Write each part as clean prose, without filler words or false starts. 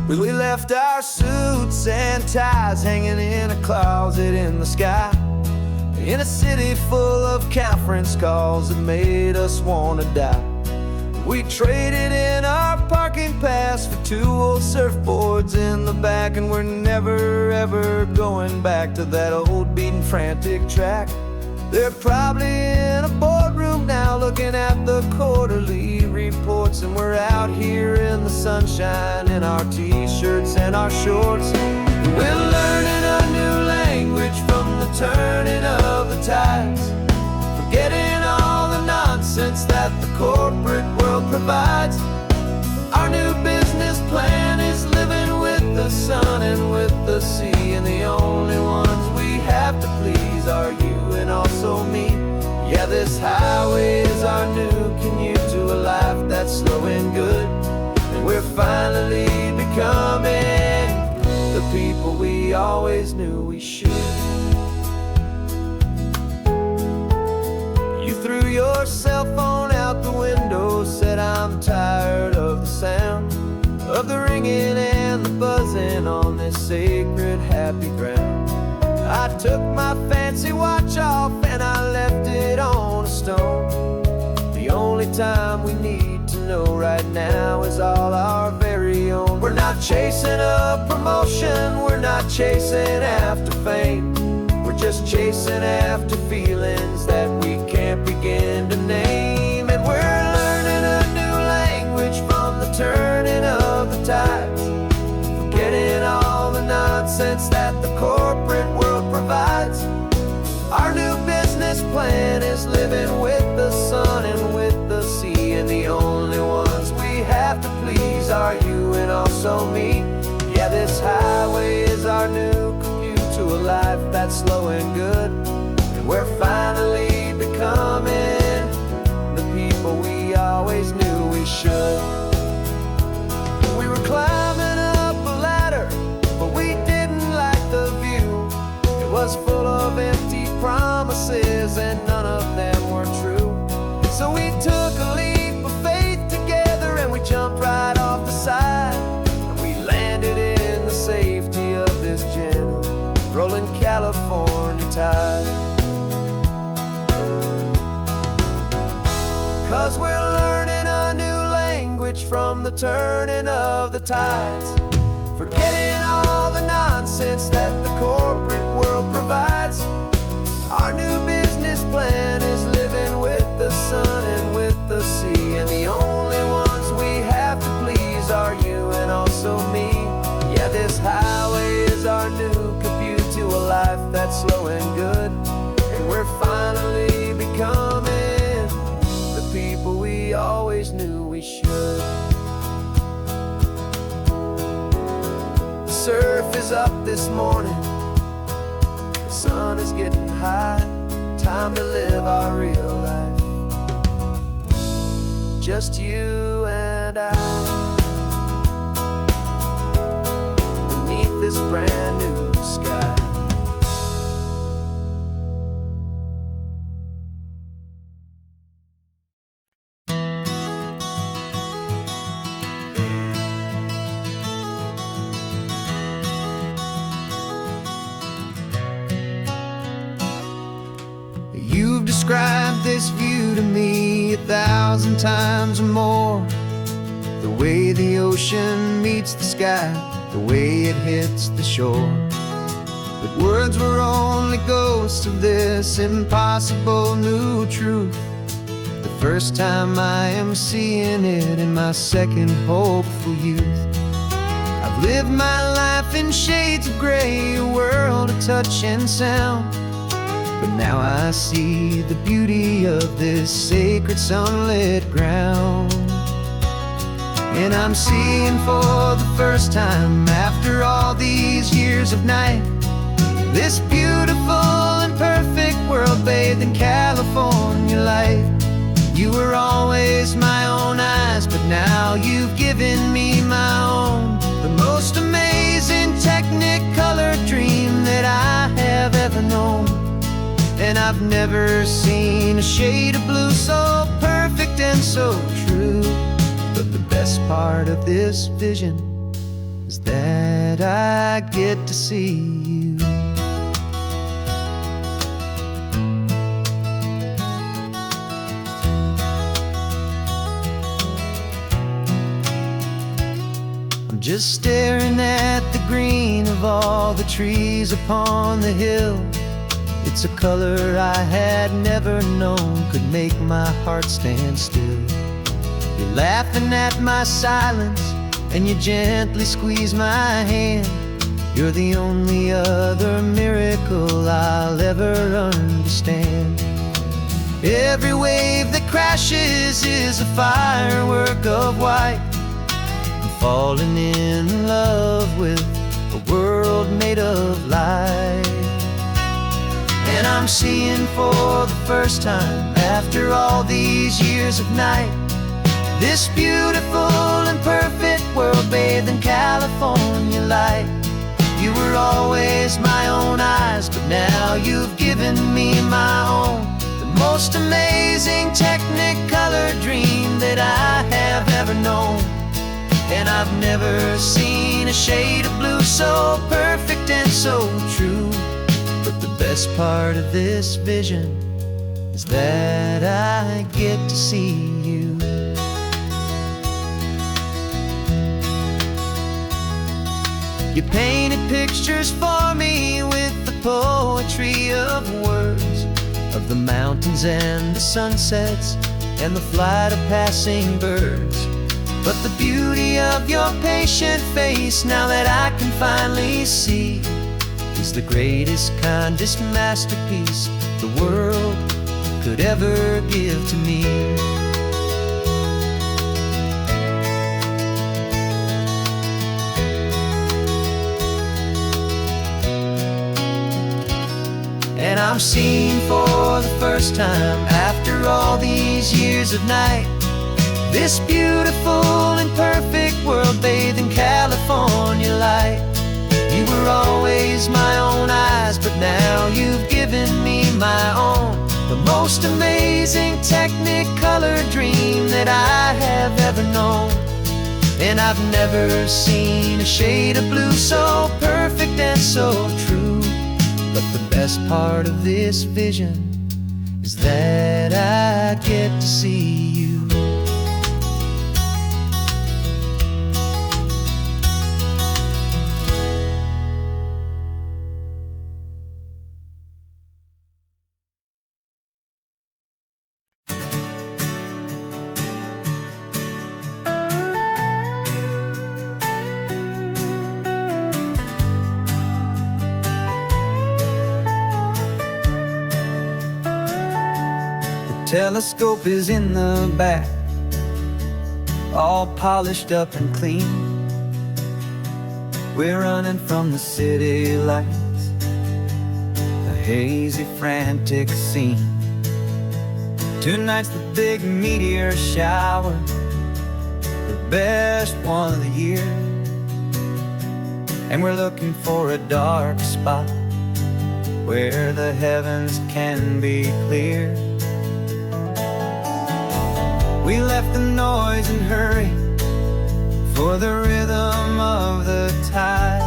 We left our suits and ties hanging in a closet in the sky, in a city full of conference calls that made us wanna die. We traded in our parking pass for 2 old surfboards in the back, and we're never ever going back to that old beaten frantic track. They're probably in a boardroom now looking at the quarterly reports, and we're out here in the sunshine in our t-shirts and our shorts. We're learning a new language from the turning of the tides, forgetting all the nonsense that the corporate world provides. Our new business plan is living with the sun and with the sea, and the only ones we have to please are you and also me. Yeah, this highway is our new commute to a life that's slow and good, and we're finally becoming the people we always knew we should. You threw your cell phone out the window, said I'm tired of the sound of the ringing and the buzzing on this sacred happy ground. I took my fancy watch off and I left it on a stone. The only time we need to know right now is all our very own. We're not chasing a promotion, we're not chasing after fame, we're just chasing after feelings that we can't begin to name. And we're learning a new language from the turning of the tides, forgetting all the nonsense that the corporate world provides. Our new business plan is living with the sun and with the sea, and the only ones we have to please are you and also me. Yeah, this highway is our new commute to a life that's slow and good, and we're finally becoming the people we always knew we should. We were climbing up a ladder, but we didn't like the view. It was full of empty promises and none of them were true. So we took a leap of faith together and we jumped right off the side, and we landed in the safety of this gentle rolling California tide. 'Cause we're learning a new language from the turning of the tides, forgetting all the nonsense that the corporate world provides. Our new business plan is living with the sun and with the sea, and the only ones we have to please are you and also me. Yeah, this highway is our new commute to a life that's slow and good, and we're finally becoming the people we always knew we should. The surf is up this morning, the sun is getting high, time to live our real life, just you and I, beneath this brand new sky. You've described this view to me 1,000 times or more, the way the ocean meets the sky, the way it hits the shore. But words were only ghosts of this impossible new truth. The first time I am seeing it in my second hopeful youth. I've lived my life in shades of gray, a world of touch and sound, but now I see the beauty of this sacred sunlit ground. And I'm seeing for the first time after all these years of night, this beautiful and perfect world bathed in California light. You were always my own eyes, but now you've given me my own, the most amazing technicolor dream that I have ever known. And I've never seen a shade of blue so perfect and so true. But the best part of this vision is that I get to see you. I'm just staring at the green of all the trees upon the hill. It's a color I had never known could make my heart stand still. You're laughing at my silence, and you gently squeeze my hand. You're the only other miracle I'll ever understand. Every wave that crashes is a firework of white. I'm falling in love with a world made of light. And I'm seeing for the first time, after all these years of night, this beautiful and perfect world bathed in California light. You were always my own eyes, but now you've given me my own. The most amazing technicolor dream that I have ever known. And I've never seen a shade of blue so perfect and so true. But the best part of this vision is that I get to see you. You painted pictures for me with the poetry of words, of the mountains and the sunsets and the flight of passing birds. But the beauty of your patient face, now that I can finally see, is the greatest, kindest masterpiece the world could ever give to me. And I'm seeing for the first time, after all these years of night, this beautiful and perfect world bathed in California light. You were always my own eyes, but now you've given me my own. The most amazing technicolor dream that I have ever known. And I've never seen a shade of blue so perfect and so true. But the best part of this vision is that I get to see you. Telescope is in the back, all polished up and clean. We're running from the city lights, a hazy, frantic scene. Tonight's the big meteor shower, the best one of the year. And we're looking for a dark spot where the heavens can be clear. We left the noise and hurry for the rhythm of the tide,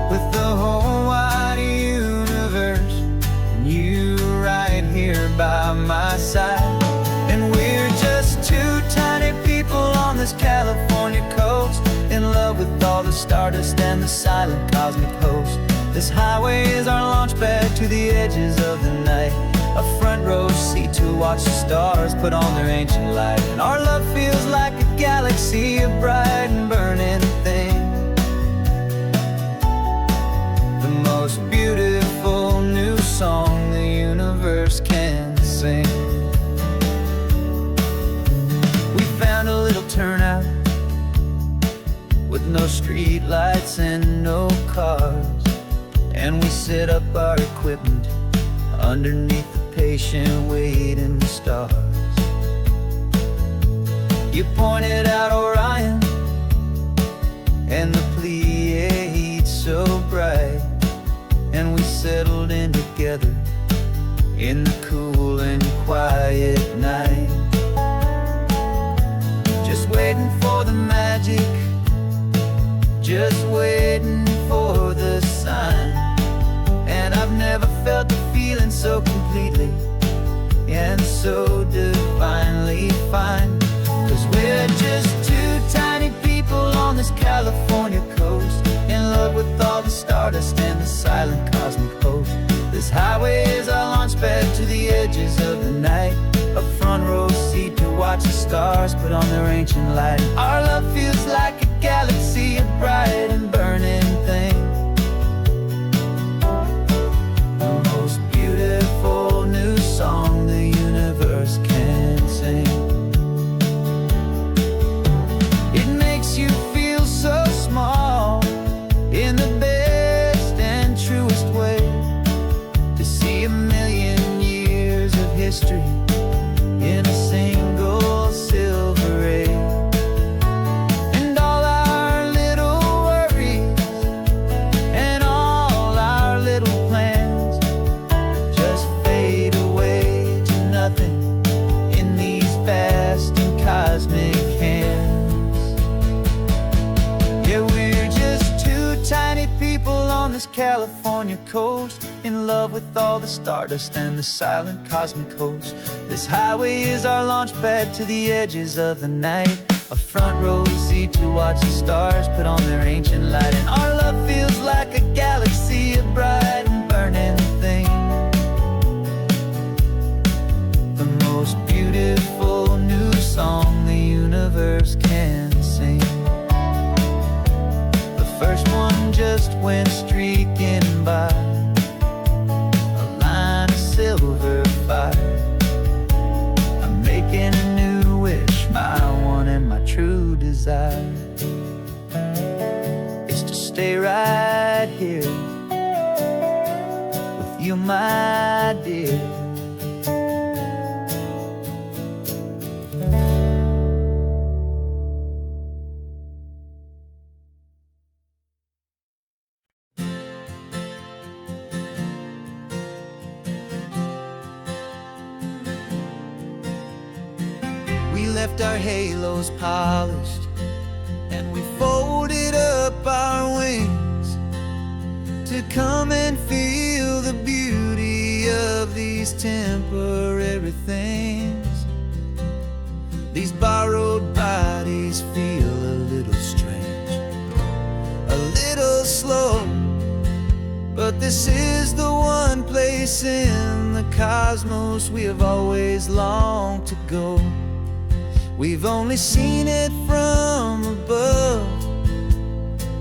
with the whole wide universe and you right here by my side. And we're just two tiny people on this California coast, in love with all the stardust and the silent cosmic host. This highway is our launch pad to the edges of the night, a front row seat to watch the stars put on their ancient light. And our love feels like a galaxy, a bright and burning thing, the most beautiful new song the universe can sing. We found a little turnout with no street lights and no cars, and we set up our equipment underneath the patient waiting stars. You pointed out Orion and the Pleiades so bright, and we settled in together in the cool and quiet night, just waiting for the magic, just waiting for the sign. And I've never felt the feeling so completely and so divinely fine. 'Cause we're just two tiny people on this California coast, in love with all the stardust and the silent cosmic host. This highway is our launch pad to the edges of the night, a front row seat to watch the stars put on their ancient light. Our love feels like a galaxy of bright and burning things, the most beautiful new song the universe can sing. It makes you feel so small in the best and truest way, to see a million years of history in a single silver ray. And all our little worries and all our little plans just fade away to nothing in these vast and cosmic hands. Yeah, we're just two tiny people on this California coast, in love with all the stardust and the silent cosmic host. This highway is our launch pad to the edges of the night, a front row seat to watch the stars put on their ancient light. And our love feels like a galaxy of bright and burning things, the most beautiful new song the universe can sing. The first one just went streaking by, a line of silver fire. I'm making a new wish, my one and my true desire is to stay right here with you, my dear. We left our halos polished and we folded up our wings to come and feel the beauty of these temporary things. These borrowed bodies feel a little strange, a little slow, but this is the one place in the cosmos we have always longed to go. We've only seen it from above,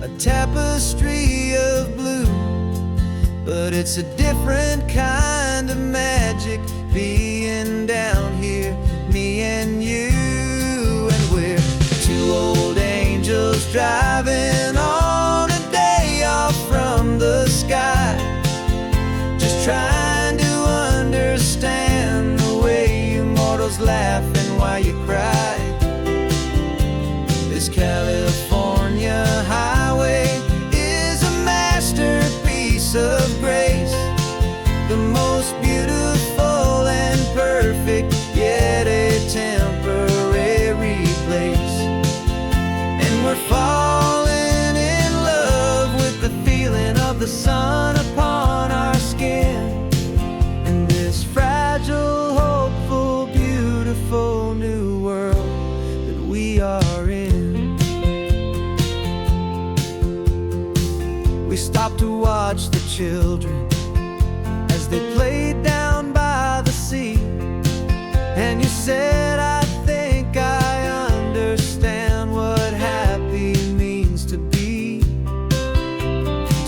a tapestry of blue, but it's a different kind of magic being down here, me and you. And we're two old angels driving on a day off from the sky, just trying to understand the way you mortals laugh and why you cry. This California highway is a masterpiece of grace, the most beautiful and perfect, yet a temporary place. And we're falling in love with the feeling of the sun upon our skin, and this fragile, hopeful, beautiful new world that we are in. We stopped to watch the children as they played down by the sea, and you said, I think I understand what happy means to be,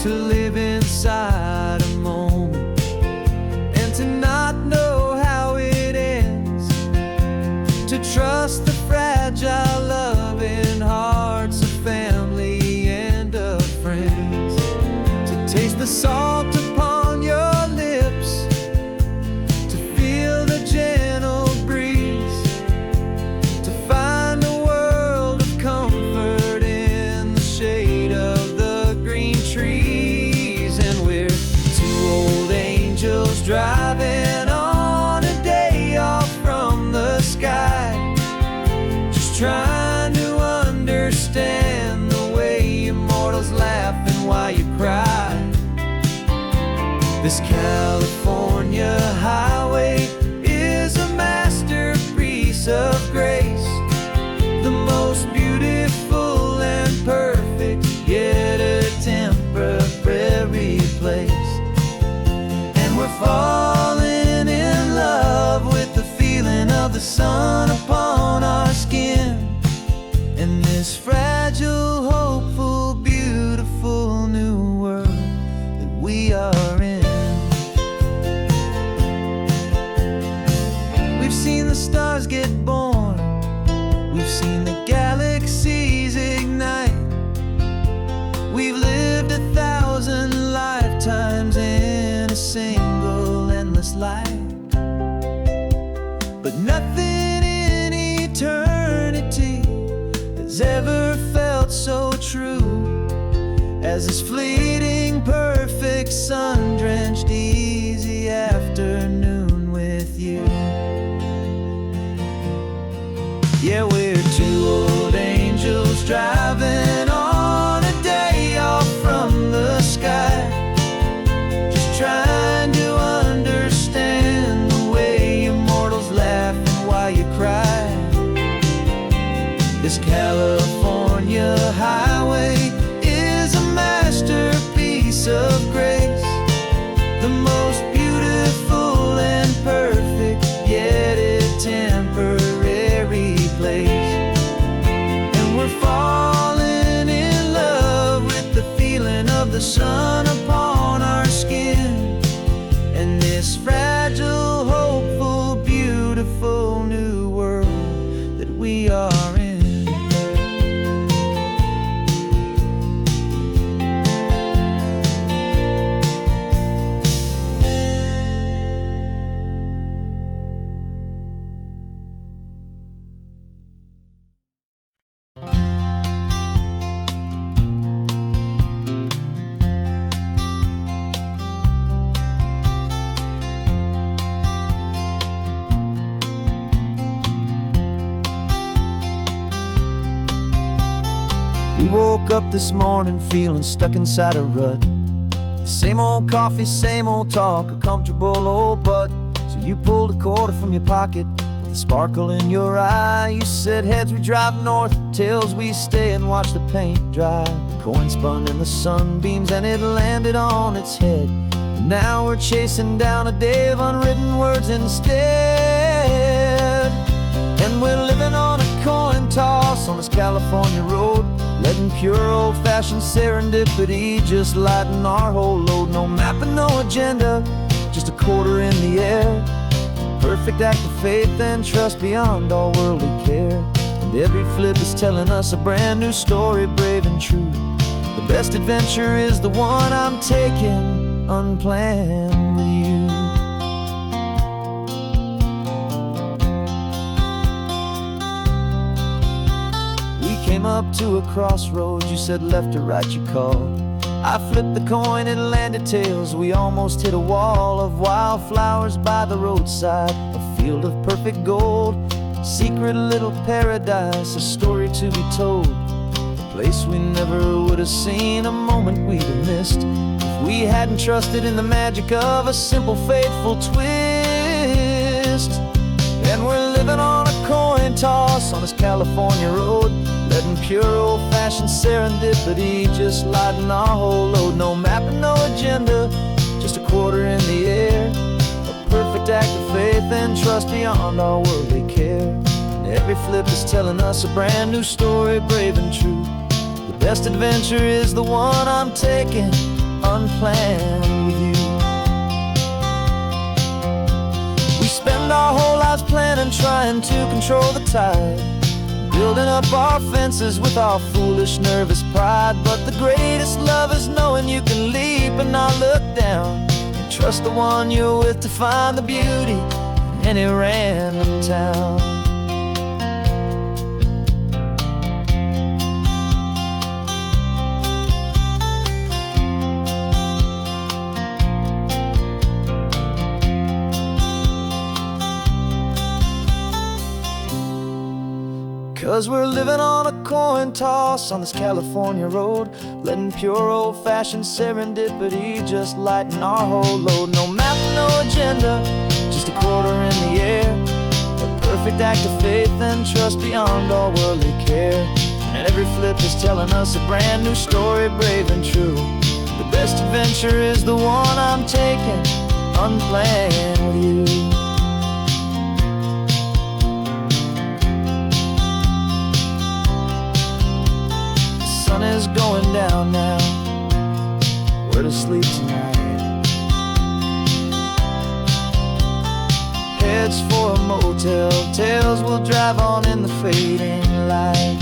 to live inside a moment and to not know how it ends, to trust the fragile loving hearts of family and of friends, to taste the salt upon This California highway is a masterpiece of grace, the most beautiful and perfect, yet a temporary place. And we're falling in love with the feeling of the sun upon our skin, in this fragile, hopeful, beautiful new world that we are in. We've seen the stars get born, we've seen the galaxies ignite, we've lived 1,000 lifetimes in a single endless life. But nothing in eternity has ever felt so true as this fleeting, perfect, sun-drenched, easy afternoon with you. Yeah, we're two old angels driving on a day off from the sky, just trying to understand the way immortals laugh and why you cry. This California highway is a masterpiece of grace, the most beautiful and perfect, yet a temporary place. And we're falling in love with the feeling of the sun upon our skin, and this fragile, hopeful, beautiful new world that we are in. We woke up this morning feeling stuck inside a rut. Same old coffee, same old talk, a comfortable old butt. So you pulled a quarter from your pocket with a sparkle in your eye. You said, heads we drive north, tails we stay and watch the paint dry. The coin spun in the sunbeams and it landed on its head. And now we're chasing down a day of unwritten words instead. And we're living on a coin toss on this California road, letting pure old-fashioned serendipity just lighten our whole load. No map and no agenda, just a quarter in the air. Perfect act of faith and trust beyond all worldly care. And every flip is telling us a brand new story, brave and true. The best adventure is the one I'm taking unplanned with you. Came up to a crossroads, you said left or right you called. I flipped the coin, it landed tails. We almost hit a wall of wildflowers by the roadside, a field of perfect gold, secret little paradise, a story to be told. A place we never would have seen, a moment we'd have missed if we hadn't trusted in the magic of a simple, faithful twist. And we're living on a coin toss on this California road, letting pure old-fashioned serendipity just lighten our whole load. No map and no agenda, just a quarter in the air. A perfect act of faith and trust beyond our worldly care. And every flip is telling us a brand new story, brave and true. The best adventure is the one I'm taking unplanned with you. We spend our whole lives planning, trying to control the tide, building up our fences with our foolish, nervous pride. But the greatest love is knowing you can leap and not look down, and trust the one you're with to find the beauty in any random town. 'Cause we're living on a coin toss on this California road, letting pure old-fashioned serendipity just lighten our whole load. No map, no agenda, just a quarter in the air, a perfect act of faith and trust beyond all worldly care. And every flip is telling us a brand new story, brave and true. The best adventure is the one I'm taking, unplanned with you. The sun is going down now, we're to sleep tonight. Heads for a motel, tails will drive on in the fading light.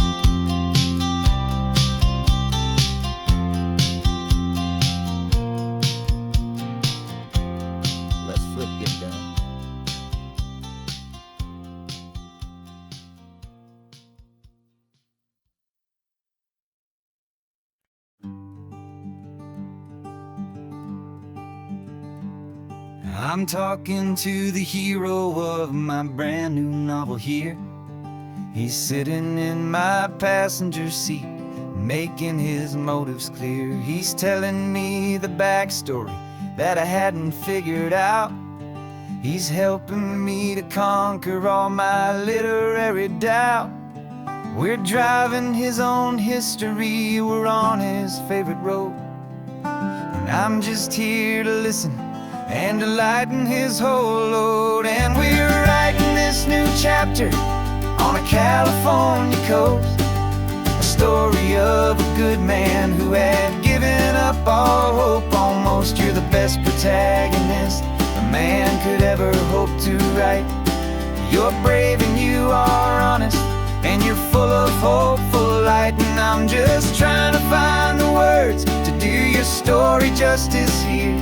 I'm talking to the hero of my brand new novel here. He's sitting in my passenger seat, making his motives clear. He's telling me the backstory that I hadn't figured out. He's helping me to conquer all my literary doubt. We're driving his own history, we're on his favorite road, and I'm just here to listen and to lighten his whole load. And we're writing this new chapter on a California coast, a story of a good man who had given up all hope almost. You're the best protagonist a man could ever hope to write. You're brave and you are honest, and you're full of hopeful light. And I'm just trying to find the words to do your story justice here,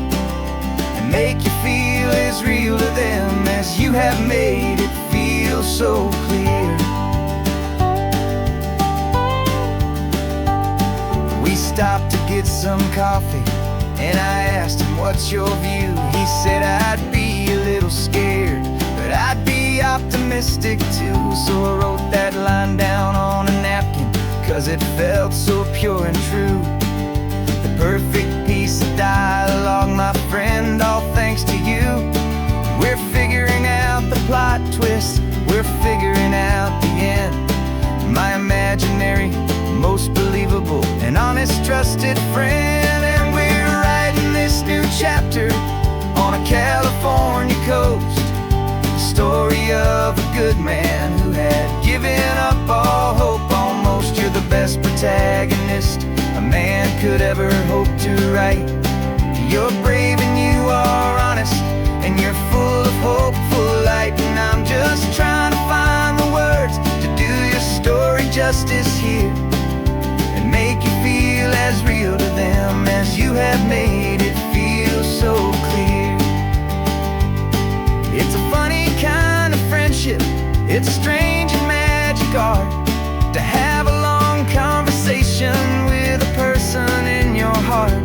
make you feel as real to them as you have made it feel so clear. We stopped to get some coffee, and I asked him, what's your view? He said, I'd be a little scared, but I'd be optimistic too. So I wrote that line down on a napkin, 'cause it felt so pure and true. The perfect piece of dialogue, my friend, all thanks to you. We're figuring out the plot twist, we're figuring out the end. My imaginary, most believable and honest trusted friend. And we're writing this new chapter on a California coast, the story of a good man who had given up all hope almost. You're the best protagonist a man could ever hope to write. You're brave and you are honest, and you're full of hopeful light. And I'm just trying to find the words to do your story justice here, and make you feel as real to them as you have made it feel so clear. It's a funny kind of friendship, it's a strange and magic art to have a long conversation with a person in your heart.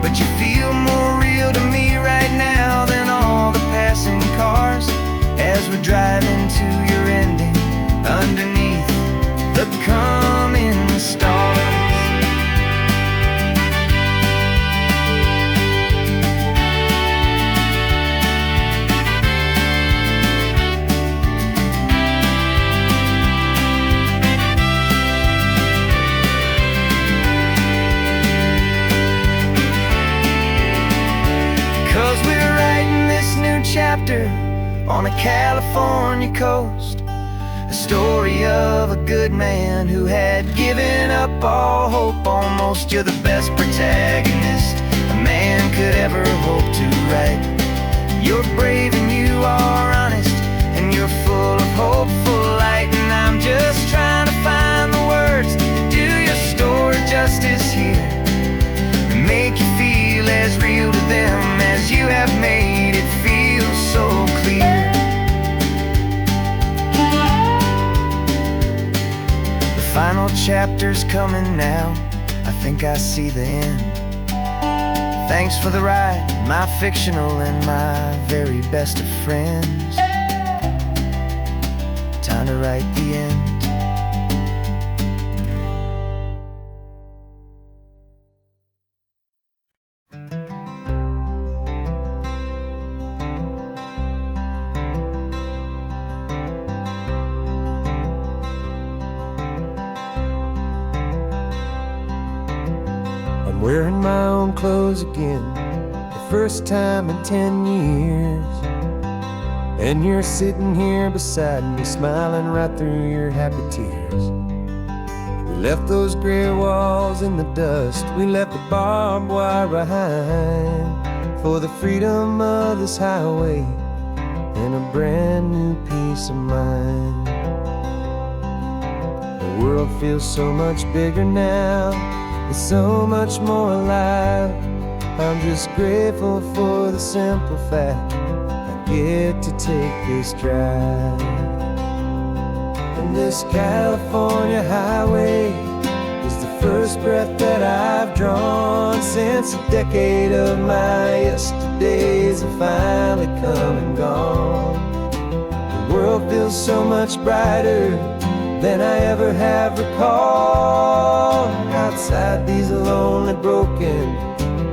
But you feel more real to me right now than all the passing cars, as we're driving to your ending underneath the coming stars. 'Cause we're writing this new chapter on a California coast, a story of a good man who had given up all hope almost. You're the best protagonist a man could ever hope to write. You're brave and you are honest, and you're full of hopeful light. And I'm just trying to find the words to do your story justice here, and make you feel as real to them as you have made it feel so clear. The final chapter's coming now, I think I see the end. Thanks for the ride, my fictional and my very best of friends. Time to write the end. wearing my own clothes again, the first time in 10 years. And you're sitting here beside me, smiling right through your happy tears. We left those gray walls in the dust, we left the barbed wire behind, for the freedom of this highway and a brand new peace of mind. The world feels so much bigger now, it's so much more alive. I'm just grateful for the simple fact I get to take this drive. And this California highway is the first breath that I've drawn since a decade of my yesterdays have finally come and gone. The world feels so much brighter than I ever have recalled. Outside these lonely, broken,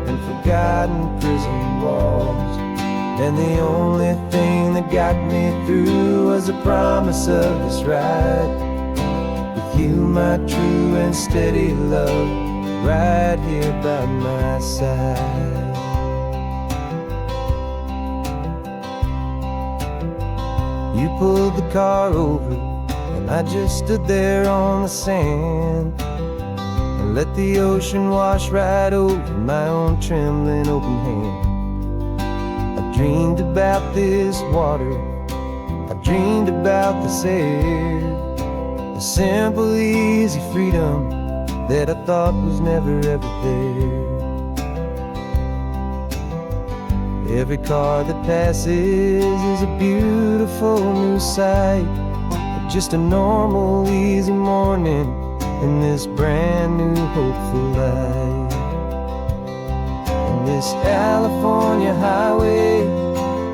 and forgotten prison walls, and the only thing that got me through was the promise of this ride with you, my true and steady love, right here by my side. You pulled the car over, and I just stood there on the sand and let the ocean wash right over my own trembling open hand. I dreamed about this water, I dreamed about this air, the simple, easy freedom that I thought was never ever there. Every car that passes is a beautiful new sight, just a normal, easy morning in this brand new, hopeful life. And this California highway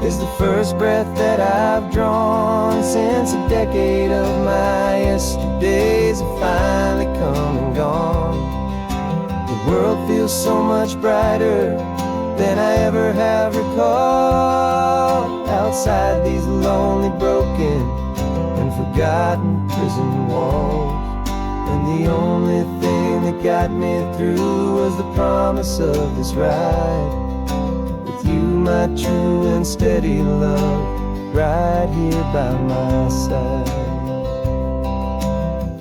is the first breath that I've drawn since a decade of my yesterdays have finally come and gone. The world feels so much brighter than I ever have recalled. Outside these lonely, broken, and forgotten prison walls, and the only thing that got me through was the promise of this ride with you, my true and steady love, right here by my side.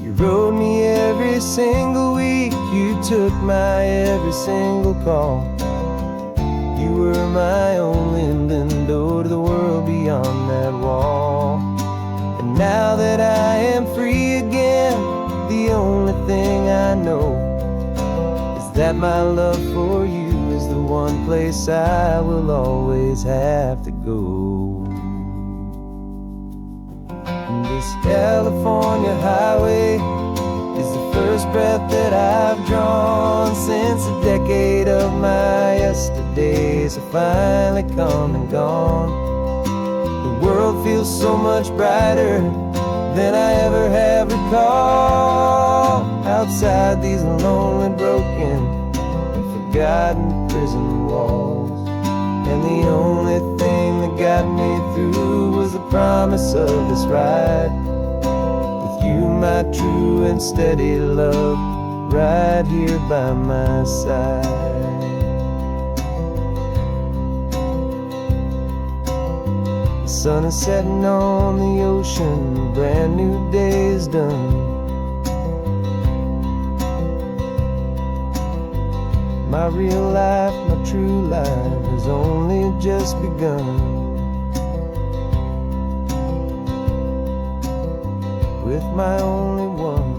You rode me every single week, you took my every single call. You were my only window to the world beyond that wall. And now that I am free again, the only thing I know is that my love for you is the one place I will always have to go. And this California highway is the first breath that I've drawn since a decade of my yesterdays have finally come and gone. The world feels so much brighter than I ever have recalled. Outside these lonely, broken, and forgotten prison walls, and the only thing that got me through was the promise of this ride with you, my true and steady love, right here by my side. The sun is setting on the ocean, a brand new day is done. My real life, my true life has only just begun. With my only one.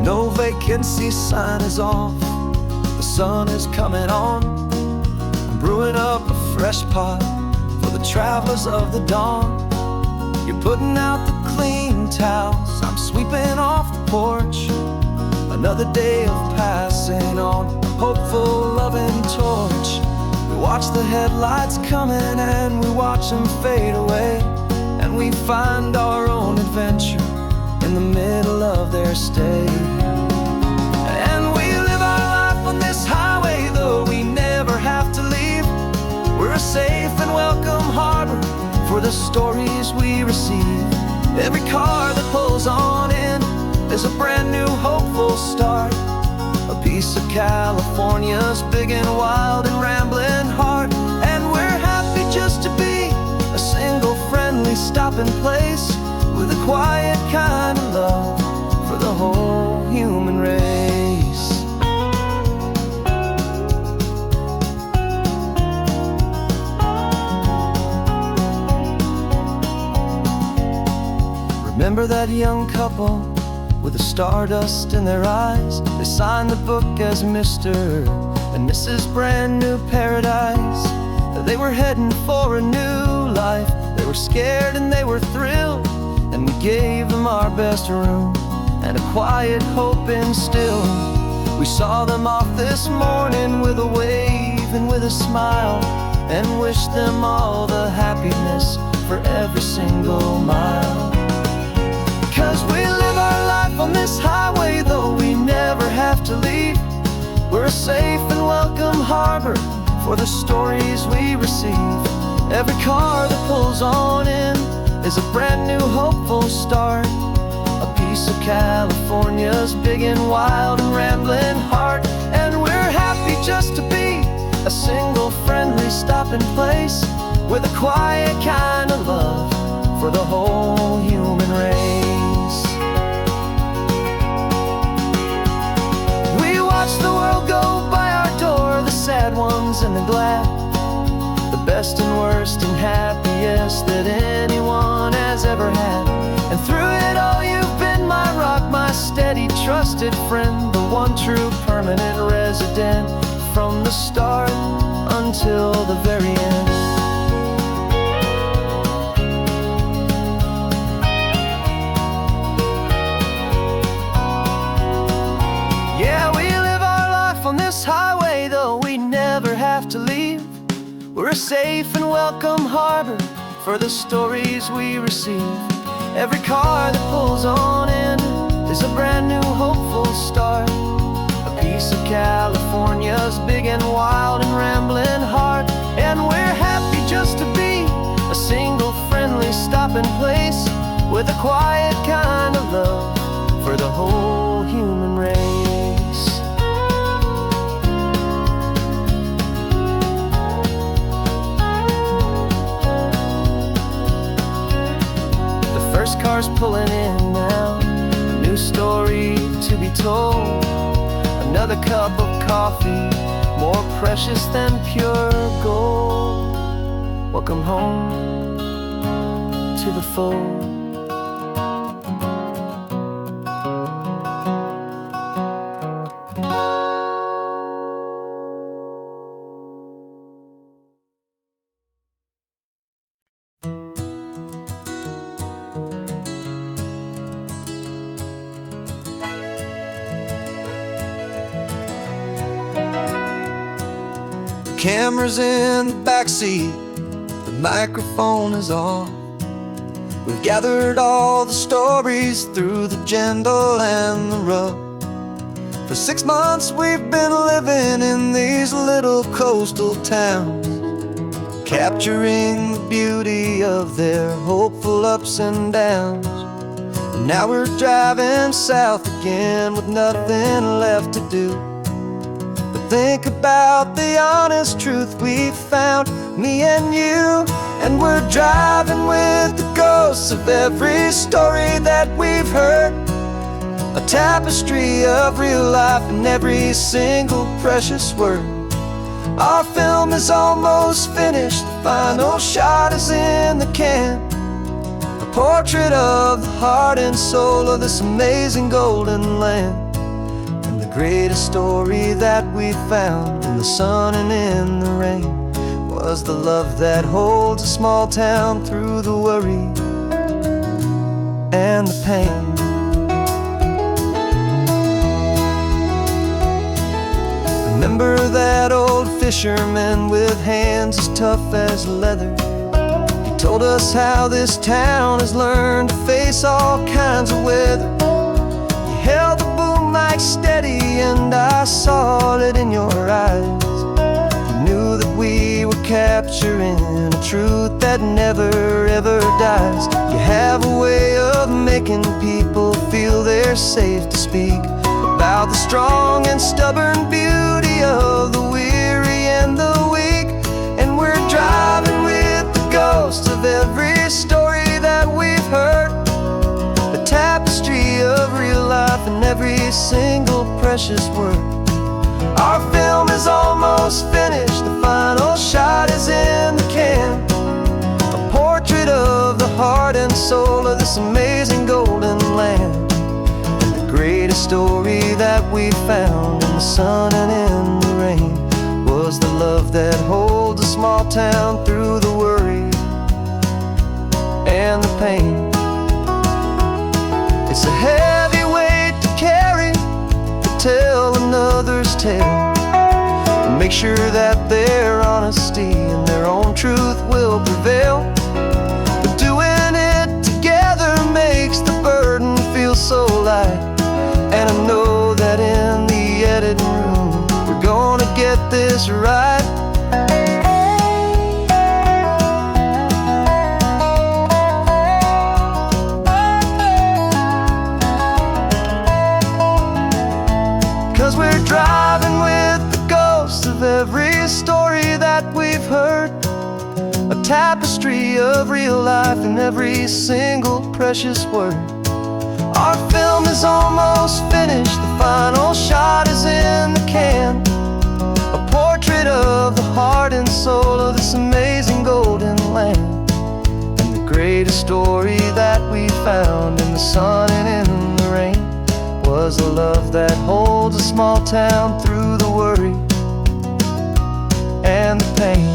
No vacancy sign is off, the sun is coming on. I'm brewing up a fresh pot for the travelers of the dawn. You're putting out the clean towels, I'm sweeping off the porch. Another day of passing on, a hopeful, loving torch. We watch the headlights coming and we watch them fade away, and we find our own adventure in the middle of their stay. And we live our life on this highway, though we never have to leave. We're a safe and welcome harbor for the stories we receive. Every car that pulls on in is a brand new hopeful start, a piece of California's big and wild and rambling heart. And we're happy just to be a single friendly stopping place, with a quiet kind of love for the whole human race. Remember that young couple with the stardust in their eyes? They signed the book as Mr. and Mrs. Brand New Paradise. They were heading for a new life. They were scared and they were thrilled, and we gave them our best room and a quiet hope instilled. We saw them off this morning with a wave and with a smile, and wished them all the happiness for every single mile. 'Cause we live our life on this highway, though we never have to leave. We're a safe and welcome harbor for the stories we receive. Every car that pulls on in is a brand new hopeful start, a piece of California's big and wild and rambling heart. And we're happy just to be a single friendly stopping place, with a quiet kind of love for the whole human race. We watch the world go by our door, the sad ones and the glad, the best and worst and happiest that anyone has ever had. And through it all you've been my rock, my steady trusted friend, the one true permanent resident, from the start until the very end. Yeah, we live our life on this highway, though we never have to leave. We're a safe and welcome harbor for the stories we receive. Every car that pulls on in is a brand new hopeful start, a piece of California's big and wild and rambling heart. And we're happy just to be a single friendly stopping place, with a quiet kind of love for the whole human race. First car's pulling in now, a new story to be told. Another cup of coffee, more precious than pure gold. Welcome home to the fold. Camera's in the backseat, the microphone is on. We've gathered all the stories through the gentle and the rough. For 6 months we've been living in these little coastal towns, capturing the beauty of their hopeful ups and downs. And now we're driving south again with nothing left to do. Think about the honest truth we found, me and you. And we're driving with the ghosts of every story that we've heard, a tapestry of real life in every single precious word. Our film is almost finished, the final shot is in the can, a portrait of the heart and soul of this amazing golden land. Greatest story that we found in the sun and in the rain was the love that holds a small town through the worry and the pain. Remember that old fisherman with hands as tough as leather? He told us how this town has learned to face all kinds of weather. You held the boom mic steady and I saw it in your eyes. You knew that we were capturing a truth that never ever dies. You have a way of making people feel they're safe to speak about the strong and stubborn beauty of the weary and the weak. And we're driving with the ghosts of every story that we've heard, the tapestry of real life and every single precious word. Our film is almost finished, the final shot is in the can, a portrait of the heart and soul of this amazing golden land. Greatest story that we found in the sun and in the rain was the love that holds a small town through the worry and the pain. It's a heavy weight to carry, to tell another's tale, and make sure that their honesty and their own truth will prevail. But doing it together makes the burden feel so light. And I know that in the editing room we're gonna get this right. 'Cause we're driving with the ghosts of every story that we've heard, a tapestry of real life in every single precious word. Our film is almost finished, the final shot is in the can, a portrait of the heart and soul of this amazing golden land. And the greatest story that we found in the sun and in the rain was the love that holds a small town through the worry and the pain.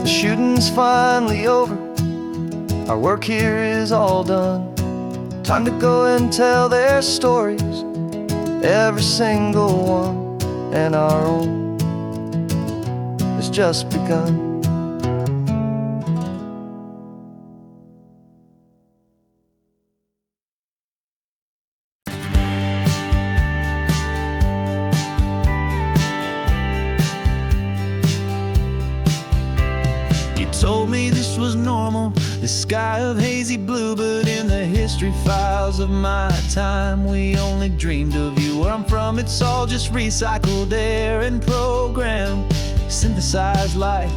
Shooting's finally over, our work here is all done. Time to go and tell their stories, every single one, and our own has just begun. Told me this was normal, this sky of hazy blue, but in the history files of my time we only dreamed of you. Where I'm from, it's all just recycled air and programmed, synthesized light.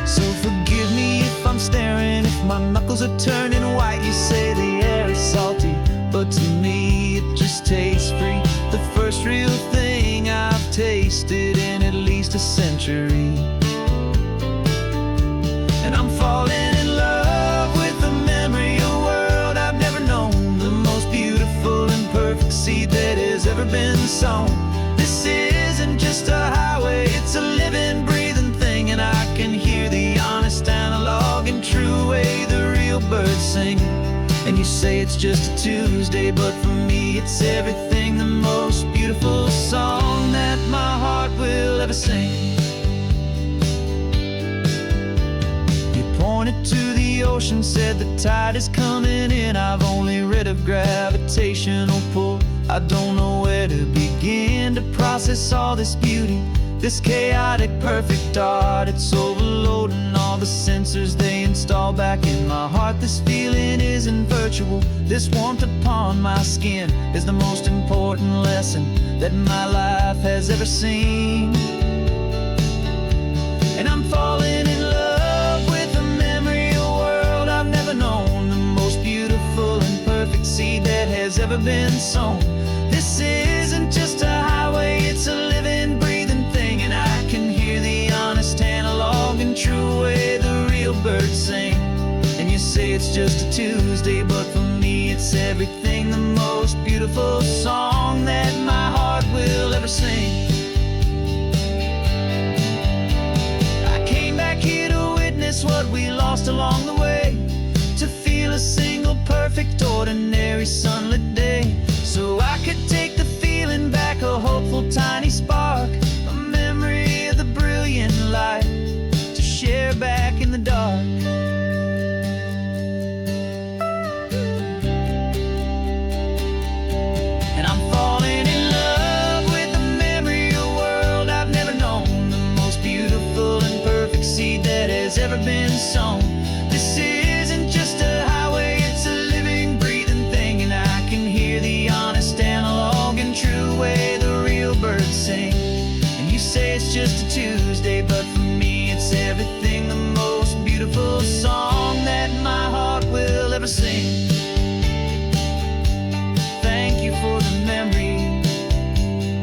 So forgive me if I'm staring, if my knuckles are turning white. You say the air is salty, but to me it just tastes free. The first real thing I've tasted in at least a century. And I'm falling in love with the memory of a world I've never known, the most beautiful and perfect seed that has ever been sown. This isn't just a highway, it's a living, breathing thing, and I can hear the honest, analog, and true way the real birds sing. And you say it's just a Tuesday, but for me it's everything, the most beautiful song that my heart will ever sing. Pointed to the ocean, said the tide is coming in. I've only read of gravitational pull, I don't know where to begin to process all this beauty, this chaotic perfect art. It's overloading all the sensors they install back in my heart. This feeling isn't virtual, this warmth upon my skin is the most important lesson that my life has ever seen. And I'm falling in love with a memory of a world I've never known, the most beautiful and perfect seed that has ever been sown. This isn't just a highway, it's a living, breathing thing, and I can hear the honest, analog, and true way the real birds sing. And you say it's just a Tuesday, but for me it's everything, the most beautiful song that my heart will ever sing. I came back here to chance what we lost along the way, to feel a single perfect ordinary sunlit day, so I could take the feeling back, a hopeful tiny spark, a memory of the brilliant light to share back in the dark. And I'm falling in love with the memory of a world I've never known, the most beautiful and perfect seed that has ever been sown. This isn't just a highway, it's a living, breathing thing, and I can hear the honest analog and true way the real birds sing. And you say it's just a Tuesday, but for me it's everything, the most beautiful song that my heart will ever sing. Thank you for the memory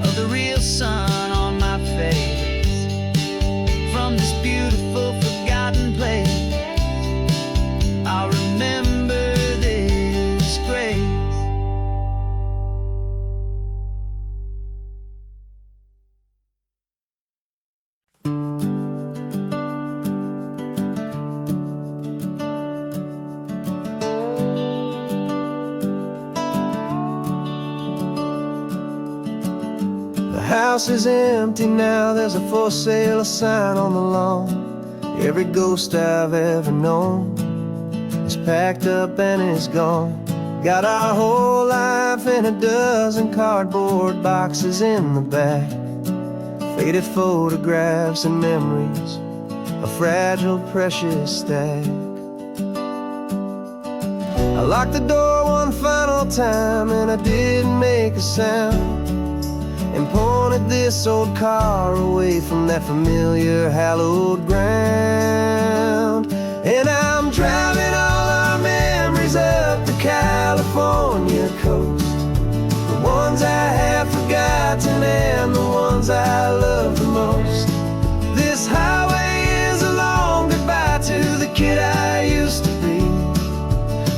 of the real sun on my face, from this beautiful forgotten place. I'll remember this grace. The house is empty now, there's a for sale sign on the lawn. Every ghost I've ever known is packed up and is gone. Got our whole life in a dozen cardboard boxes in the back, faded photographs and memories, a fragile, precious stack. I locked the door one final time and I didn't make a sound, and pointed this old car away from that familiar hallowed ground. And I'm driving all our memories up the California coast, the ones I have forgotten and the ones I love the most. This highway is a long goodbye to the kid I used to be,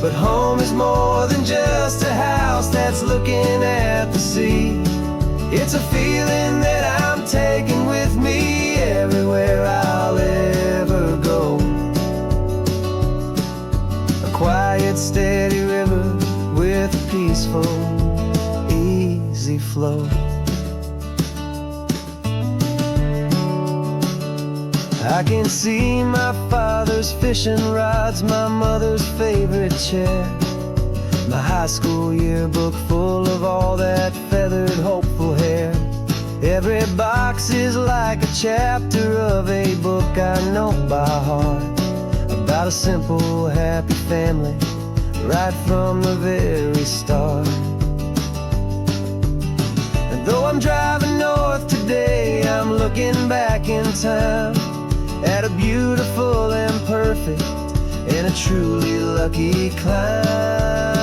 but home is more than just a house that's looking at the sea. It's a feeling that I'm taking with me everywhere I'll ever go, a quiet, steady river with a peaceful, easy flow. I can see my father's fishing rods, my mother's favorite chair, my high school yearbook full of all that feathered, hopeful hair. Every box is like a chapter of a book I know by heart, about a simple, happy family right from the very start. And though I'm driving north today, I'm looking back in time at a beautiful and perfect and a truly lucky climb.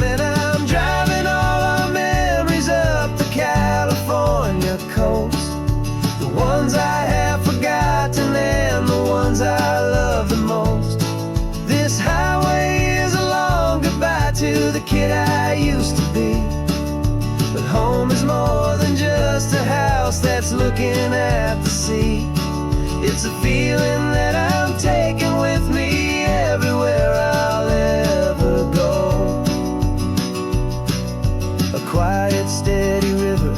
And I'm driving all our memories up the California coast, the ones I have forgotten and the ones I love the most. This highway is a long goodbye to the kid I used to be, but home is more than just a house that's looking at the sea. It's a feeling that I'm taking with me everywhere I'll ever go, a quiet, steady river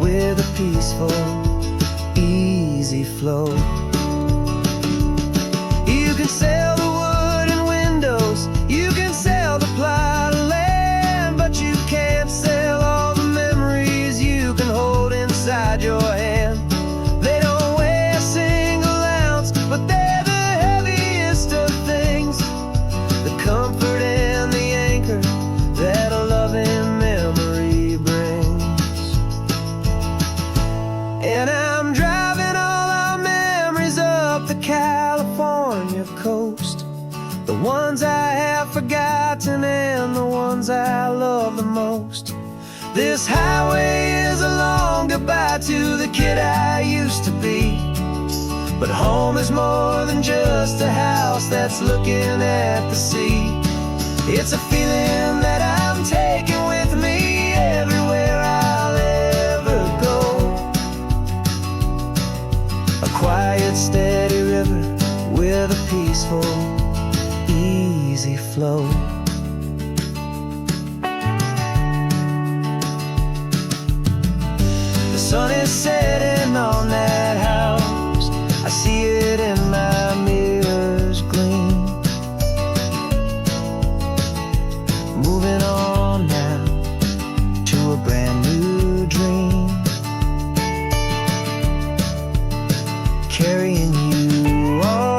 with a peaceful, easy flow. You can sell the wood and windows, you can sell the plot of land, but you can't sell all the memories you can hold inside your hand. They don't weigh a single ounce, but they're the heaviest of things, the comfort and the anchor that a loving memory brings. And I'm driving all our memories up the California coast, the ones I have forgotten and the ones I love the most. This highway is a long goodbye to the kid I used to be, but home is more than just a house that's looking at the sea. It's a feeling that I'm taking with me everywhere I'll ever go, a quiet, steady river with a easy flow. The sun is setting on that house. I see it in my mirror's gleam. Moving on now to a brand new dream. Carrying you all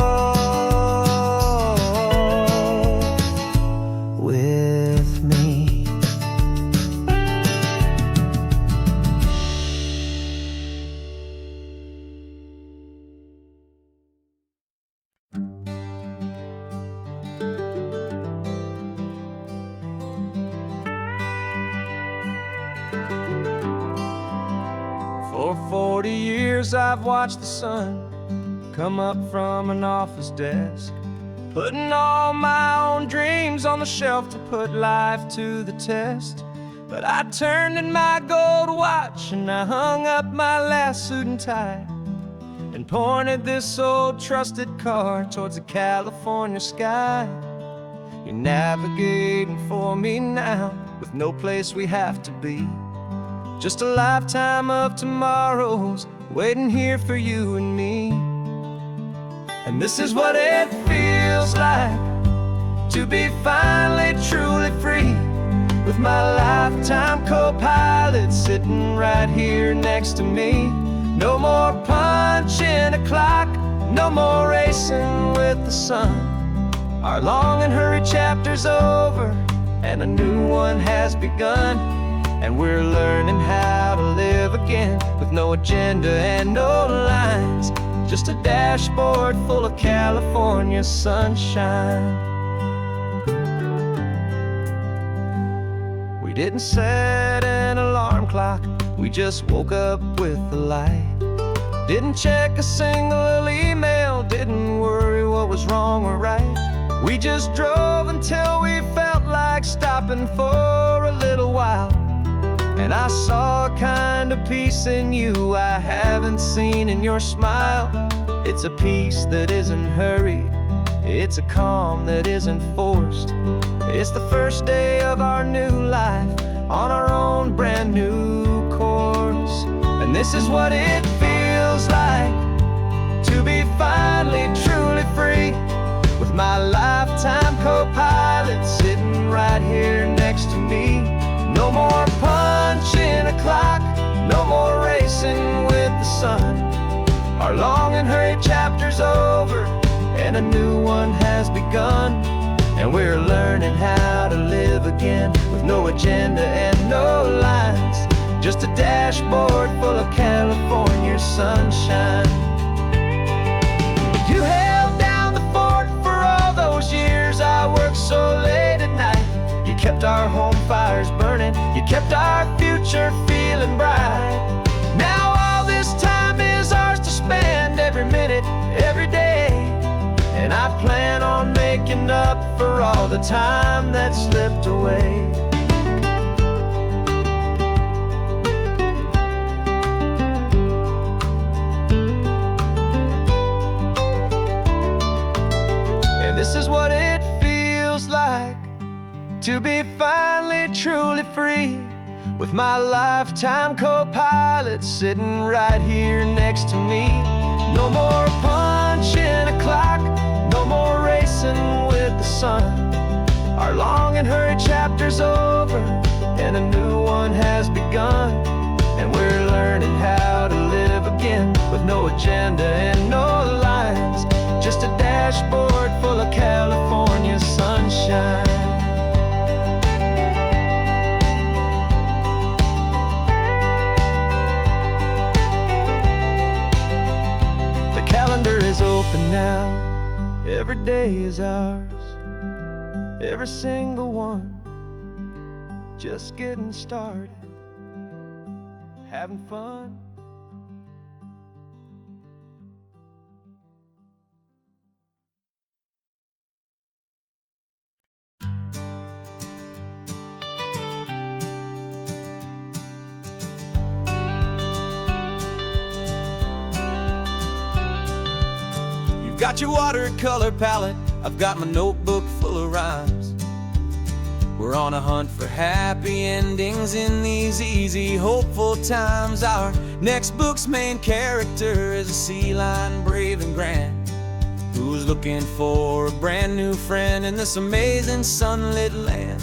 with me. For 40 years I've watched the sun come up from an office desk, putting all my own dreams on the shelf to put life to the test. But I turned in my gold watch and I hung up my last suit and tie, and pointed this old trusted car towards the California sky. You're navigating for me now, with no place we have to be. Just a lifetime of tomorrows waiting here for you and me. And this is what it feels like to be finally truly free, with my lifetime co-pilot sitting right here next to me. No more punching a clock, no more racing with the sun. Our long and hurried chapter's over and a new one has begun. And we're learning how to live again, with no agenda and no lines, just a dashboard full of California sunshine. We didn't set an alarm clock, we just woke up with the light. Didn't check a single email, didn't worry what was wrong or right. We just drove until we felt like stopping for a little while. And I saw a kind of peace in you I haven't seen in your smile. It's a peace that isn't hurried, it's a calm that isn't forced. It's the first day of our new life on our own brand new course. And this is what it feels like to be finally truly free, with my lifetime co-pilot sitting right here next to me. No more punching a clock, no more racing with the sun. Our long and hurried chapter's over and a new one has begun. And we're learning how to live again, with no agenda and no lines, just a dashboard full of California sunshine. You held down the fort for all those years I worked so late at night. You kept our home fires burning, you kept our future feeling bright. Now all this time is ours to spend, every minute, every day. And I plan on making up for all the time that slipped away. And this is what it feels like to be finally truly free, with my lifetime co-pilot sitting right here next to me. No more punching a clock, no more racing with the sun. Our long and hurried chapter's over and a new one has begun. And we're learning how to live again, with no agenda and no lines, just a dashboard full of California sunshine. Is open now, every day is ours, every single one, just getting started, having fun. Got your watercolor palette, I've got my notebook full of rhymes. We're on a hunt for happy endings in these easy, hopeful times. Our next book's main character is a sea lion, brave and grand, who's looking for a brand new friend in this amazing sunlit land.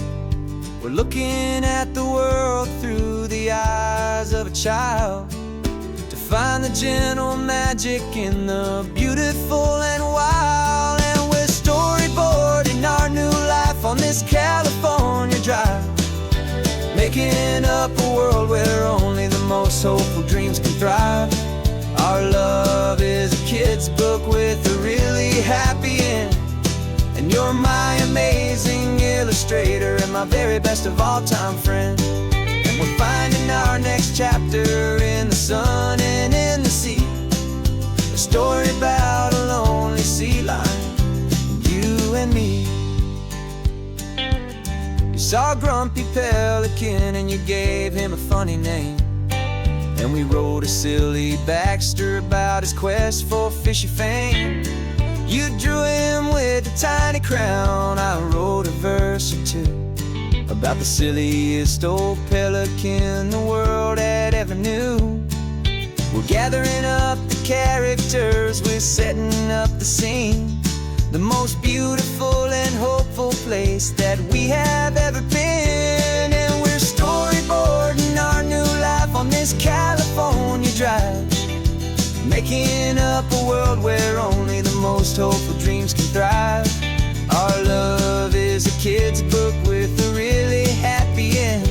We're looking at the world through the eyes of a child, to find the gentle magic in the beautiful and wild. And we're storyboarding our new life on this California drive, making up a world where only the most hopeful dreams can thrive. Our love is a kid's book with a really happy end, and you're my amazing illustrator and my very best of all time friend. And we're finding our next chapter in the sun and in the sea, a story about a lonely sea lion, you and me. You saw a grumpy pelican and you gave him a funny name, and we wrote a silly Baxter about his quest for fishy fame. You drew him with a tiny crown, I wrote a verse or two about the silliest old pelican the world had ever knew. We're gathering up the characters, we're setting up the scene, the most beautiful and hopeful place that we have ever been. And we're storyboarding our new life on this California drive, making up a world where only the most hopeful dreams can thrive. Our love is a kid's book with a really happy end,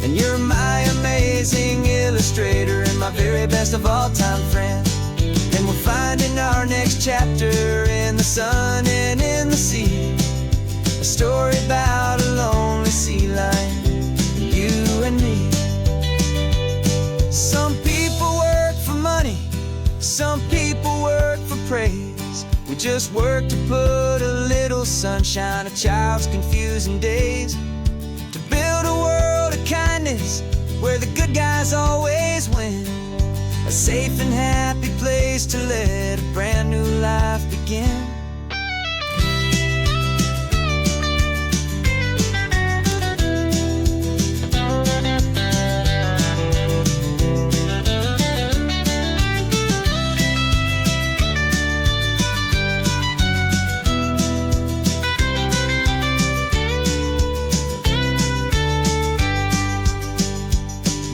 and you're my amazing illustrator and my very best of all time friend. And we're finding our next chapter in the sun and in the sea, a story about a lonely sea lion, you and me. Some people work for money, some people work for praise. We just work to put a little sunshine in a child's confusing days, to build a world of kindness where the good guys always win, a safe and happy place to let a brand new life begin.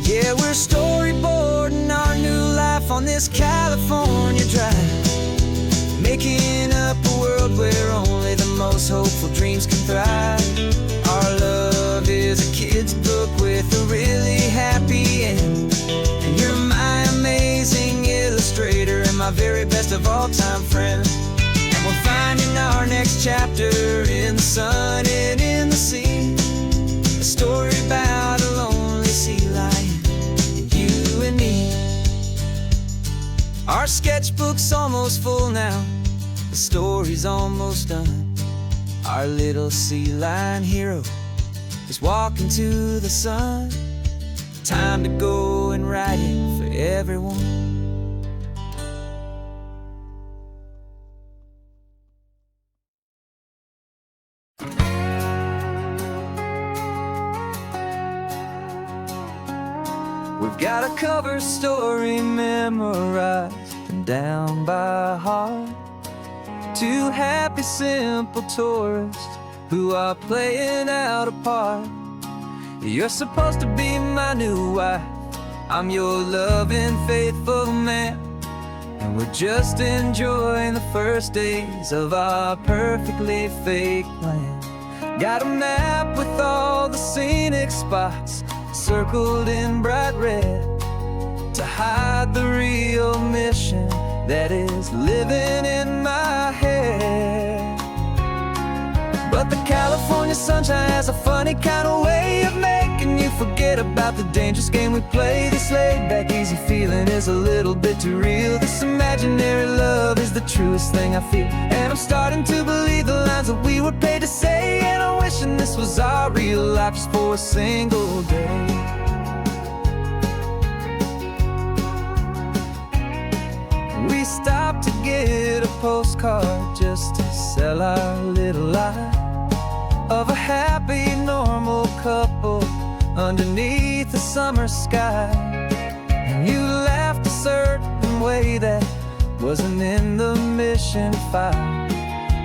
Yeah, we're storyboarding our new life on this California drive, making up a world where only the most hopeful dreams can thrive. Our love is a kid's book with a really happy end, and you're my amazing illustrator and my very best of all time friend. And we're finding our next chapter in the sun and in the sea, a story about a lonely sea lion, you and me. Our sketchbook's almost full now, the story's almost done. Our little sea lion hero is walking to the sun. Time to go and write it for everyone. We've got a cover story memorized and down by heart. Two happy, simple tourists who are playing out a part. You're supposed to be my new wife, I'm your loving, faithful man, and we're just enjoying the first days of our perfectly fake plan. Got a map with all the scenic spots circled in bright red, to hide the real mission that is living in my head. But the California sunshine has a funny kind of way of making you forget about the dangerous game we play. This laid-back, easy feeling is a little bit too real. This imaginary love is the truest thing I feel, and I'm starting to believe the lines that we were paid to say. And I'm wishing this was our real life just for a single day. We stopped to get a postcard just to say tell our little lie of a happy, normal couple underneath the summer sky. And you laughed a certain way that wasn't in the mission file.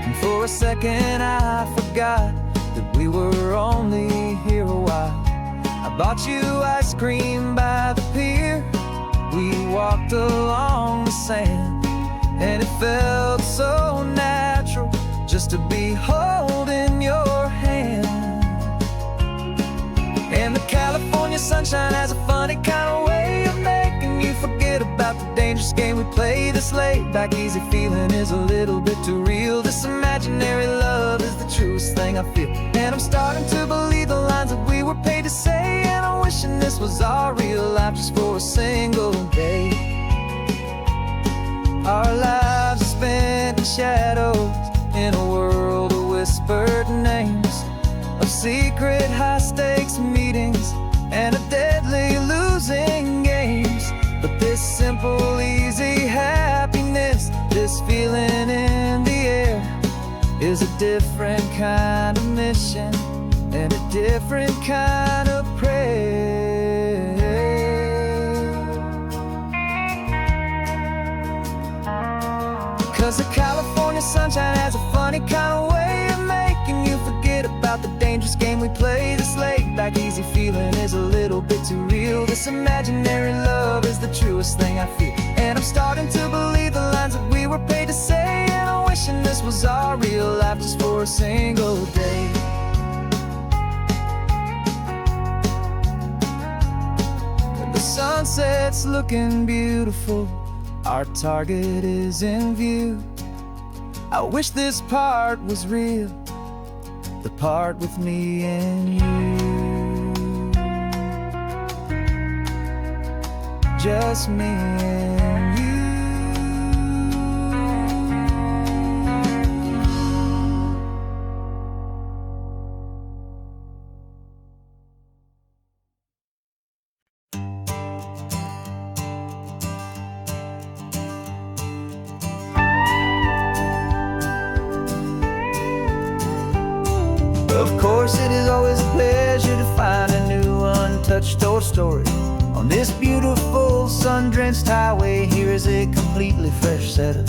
And for a second I forgot that we were only here a while. I bought you ice cream by the pier. We walked along the sand, and it felt so natural just to be holding your hand. And the California sunshine has a funny kind of way of making you forget about the dangerous game we play this late. Back easy feeling is a little bit too real. This imaginary love is the truest thing I feel. And I'm starting to believe the lines that we were paid to say. And I'm wishing this was our real life just for a single day. Our lives are spent in shadows, in a world of whispered names, of secret high-stakes meetings and of deadly losing games. But this simple, easy happiness, this feeling in the air, is a different kind of mission and a different kind of prayer. 'Cause the California sunshine has a funny kind of way of making you forget about the dangerous game we play this late. Back easy feeling is a little bit too real. This imaginary love is the truest thing I feel. And I'm starting to believe the lines that we were paid to say. And I'm wishing this was our real life just for a single day. And the sunset's looking beautiful, our target is in view. I wish this part was real, the part with me and you. Just me and you. Of course, it is always a pleasure to find a new untouched old story. On this beautiful sun-drenched highway, here is a completely fresh set of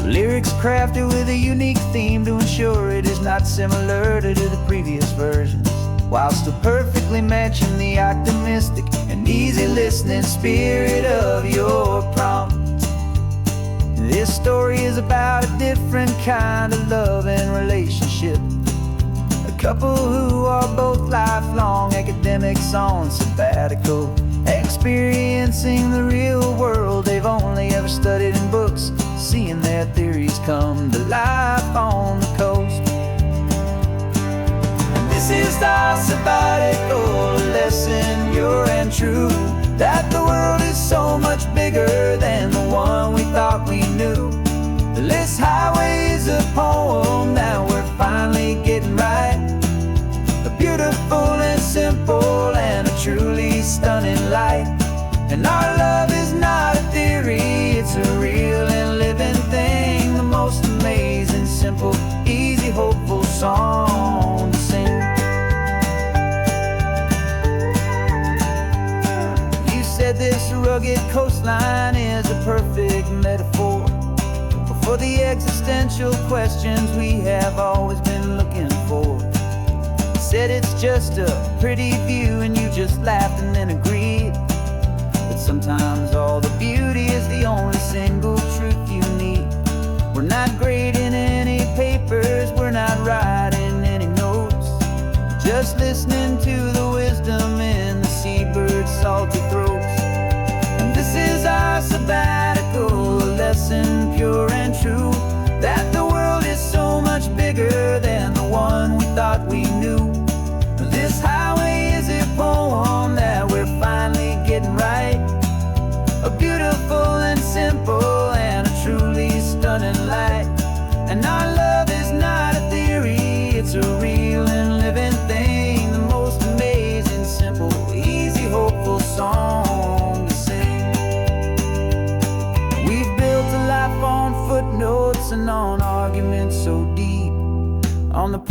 lyrics crafted with a unique theme to ensure it is not similar to the previous versions, while still perfectly matching the optimistic and easy listening spirit of your prompt. This story is about a different kind of love and relationship. Couple who are both lifelong academics on sabbatical, experiencing the real world they've only ever studied in books, seeing their theories come to life on the coast. And this is our sabbatical lesson, pure and true, that the world is so much bigger than the one we thought we knew. This highway is a poem that we're finally getting right. A beautiful and simple and a truly stunning light. And our love is not a theory, it's a real and living thing. The most amazing, simple, easy, hopeful song to sing. You said this rugged coastline is a perfect metaphor for the existential questions we have always been looking for. Said it's just a pretty view and you just laughed and then agreed. But sometimes all the beauty is the only single truth you need. We're not grading any papers, we're not writing any notes, just listening to the wisdom in the seabird's salty throats. And this is our sabbatical lesson, pure and true, that the world is so much bigger than the one we thought we knew. This highway is a poem that we're finally getting right. A beautiful and simple and a truly stunning light. And our love is not a theory, it's a real and living thing. The most amazing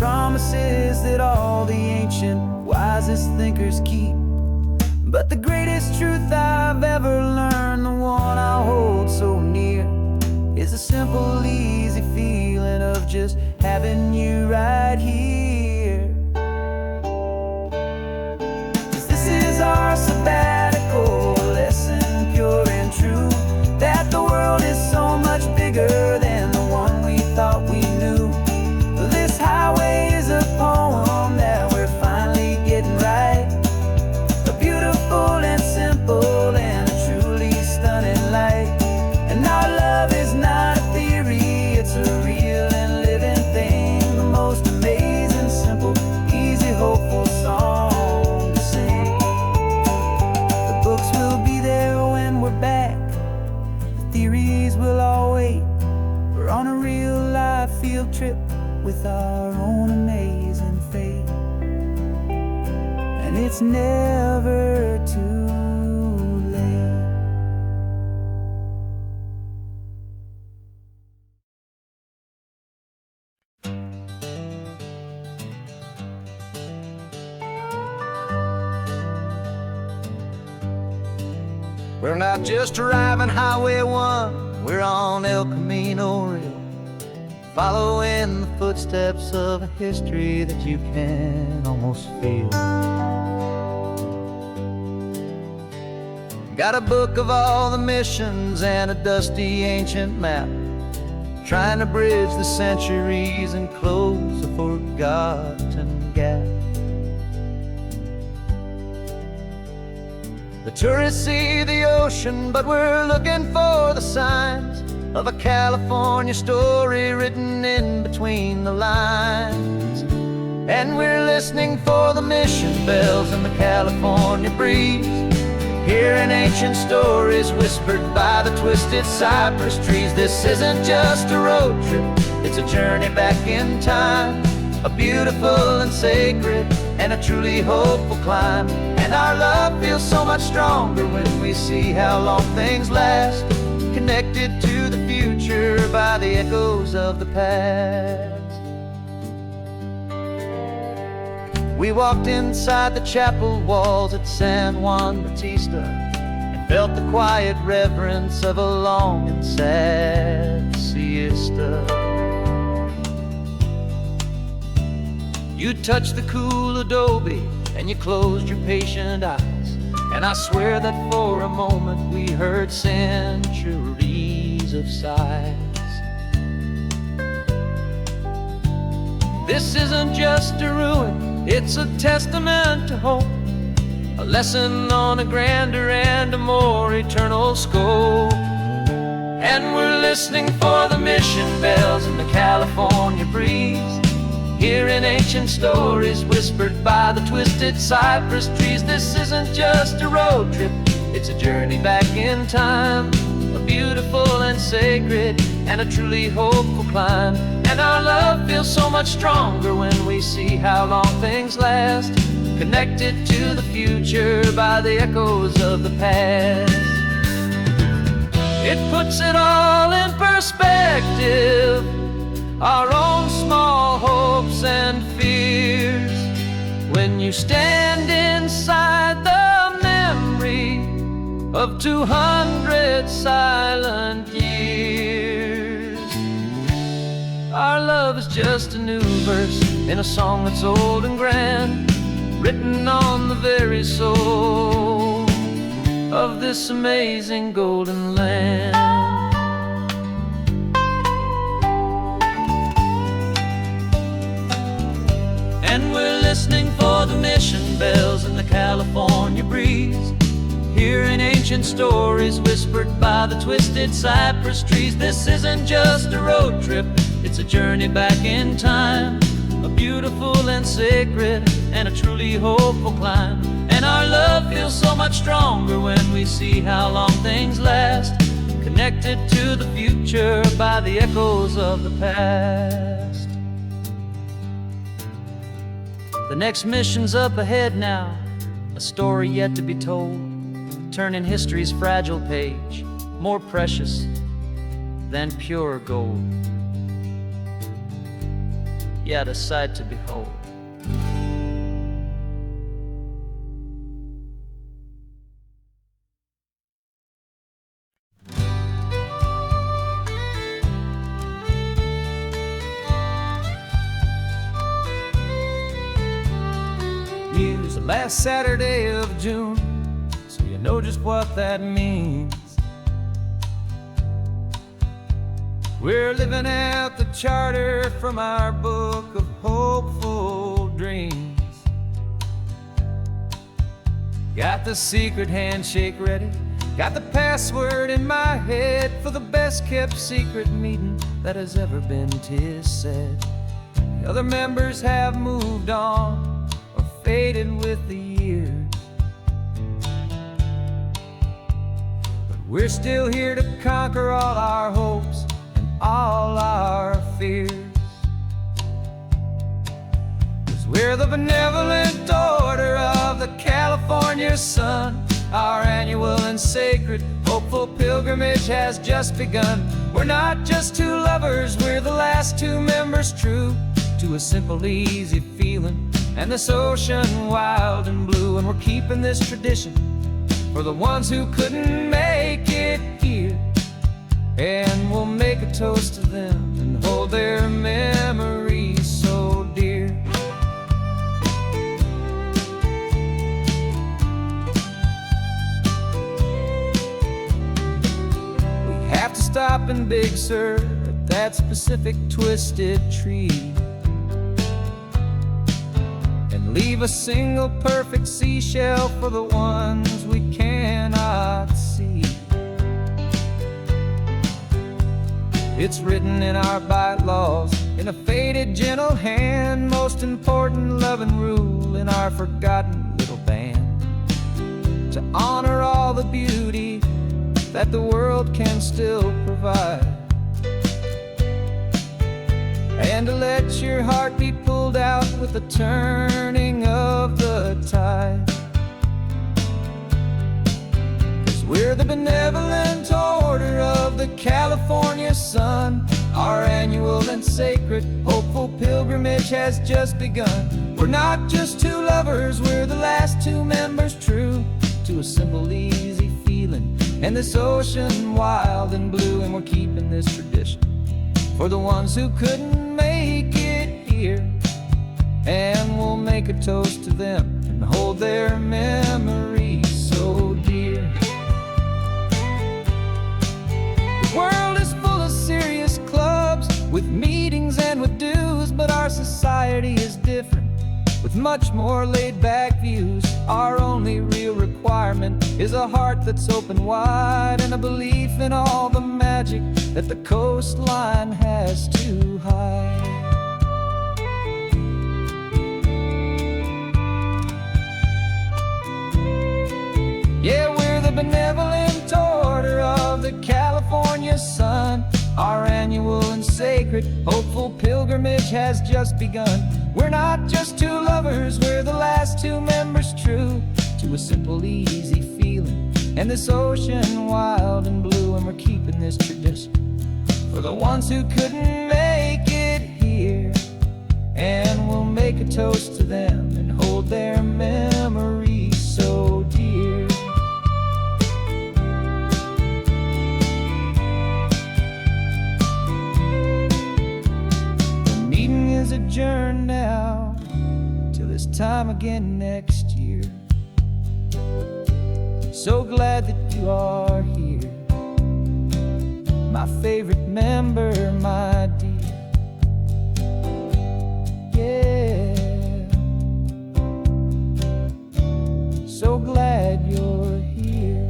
promises that all the ancient wisest thinkers keep. But the greatest truth I've ever learned, the one I hold so near, is a simple, easy feeling of just having you right here. 'Cause this is our sabbatical lesson, pure and true, that the world is so much bigger than the one we thought we knew. This highway is a poem that we're finally getting right, a beautiful and simple and a truly stunning light. And our love is not a theory, it's a real and living thing, the most amazing, simple, easy, hopeful song to sing. The books will be there when we're back, the theories will all wait. We're on a real life field trip with our own amazing fate, and it's never too late. We're not just driving Highway 1, we're on El Camino Real, following the footsteps of a history that you can almost feel. Got a book of all the missions and a dusty ancient map, trying to bridge the centuries and close a forgotten gap. The tourists see the ocean, but we're looking for the signs of a California story written in between the lines. And we're listening for the mission bells in the California breeze, hearing ancient stories whispered by the twisted cypress trees. This isn't just a road trip, it's a journey back in time, a beautiful and sacred and a truly hopeful climb. And our love feels so much stronger when we see how long things last, connected to the future by the echoes of the past. We walked inside the chapel walls at San Juan Bautista and felt the quiet reverence of a long and sad siesta. You touched the cool adobe and you closed your patient eyes, and I swear that for a moment we heard centuries of sighs. This isn't just a ruin, it's a testament to hope, a lesson on a grander and a more eternal scope. And we're listening for the mission bells in the California breeze, hearing ancient stories whispered by the twisted cypress trees. This isn't just a road trip, it's a journey back in time, a beautiful and sacred and a truly hopeful climb. And our love feels so much stronger when we see how long things last, connected to the future by the echoes of the past. It puts it all in perspective, our own small hopes and fears, when you stand inside the memory of 200 silent years. Our love is just a new verse in a song that's old and grand, written on the very soul of this amazing golden land. And we're listening for the mission bells in the California breeze, hearing ancient stories whispered by the twisted cypress trees. This isn't just a road trip, it's a journey back in time, a beautiful and sacred and a truly hopeful climb. And our love feels so much stronger when we see how long things last, connected to the future by the echoes of the past. The next mission's up ahead now, a story yet to be told, turning history's fragile page more precious than pure gold. yet a sight to behold. News the last Saturday of June, so you know just what that means. We're living out the charter from our book of hopeful dreams. Got the secret handshake ready, got the password in my head for the best kept secret meeting that has ever been, 'tis said. The other members have moved on or faded with the years, but we're still here to conquer all our hopes and all our fears. 'Cause we're the benevolent order of the California sun. Our annual and sacred hopeful pilgrimage has just begun. We're not just two lovers, we're the last two members true to a simple, easy feeling and this ocean wild and blue. And we're keeping this tradition for the ones who couldn't make it here, and we'll make a toast to them and hold their memories so dear. We have to stop in Big Sur at that specific twisted tree and leave a single perfect seashell for the ones we cannot see. It's written in our bylaws in a faded gentle hand, most important loving rule in our forgotten little band, to honor all the beauty that the world can still provide, and to let your heart be pulled out with the turning of the tide. 'Cause we're the benevolent order of the California sun. Our annual and sacred hopeful pilgrimage has just begun. We're not just two lovers, we're the last two members true to a simple, easy feeling and this ocean wild and blue. And we're keeping this tradition for the ones who couldn't make it here, and we'll make a toast to them and hold their memories so dear. The world is full of serious clubs with meetings and with dues, but our society is different with much more laid-back views. Our only real requirement is a heart that's open wide and a belief in all the magic that the coastline has to hide. Yeah, we're the benevolent order of the California sun. Our annual and sacred hopeful pilgrimage has just begun. We're not just two lovers, we're the last two members true to a simple, easy feeling and this ocean wild and blue. And we're keeping this tradition for the ones who couldn't make it here, and we'll make a toast to them and hold their memories so dear. The meeting is adjourned now till this time again next year. So glad that you are here, my favorite member, my dear. Yeah, so glad you're here.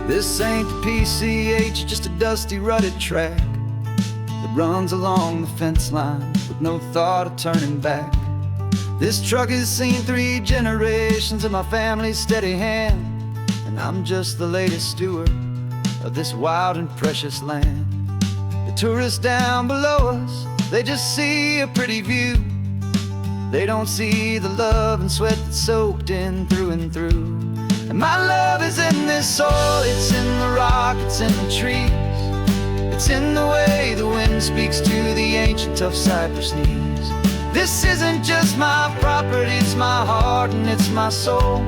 This ain't the PCH, just a dusty, rutted track that runs along the fence line with no thought of turning back. This truck has seen 3 generations of my family's steady hand, and I'm just the latest steward of this wild and precious land. The tourists down below us, they just see a pretty view. They don't see the love and sweat that's soaked in through and through. And my love is in this soil, it's in the rock, it's in the trees. It's in the way the wind speaks to the ancient tough cypress knees. This isn't just my property, it's my heart and it's my soul.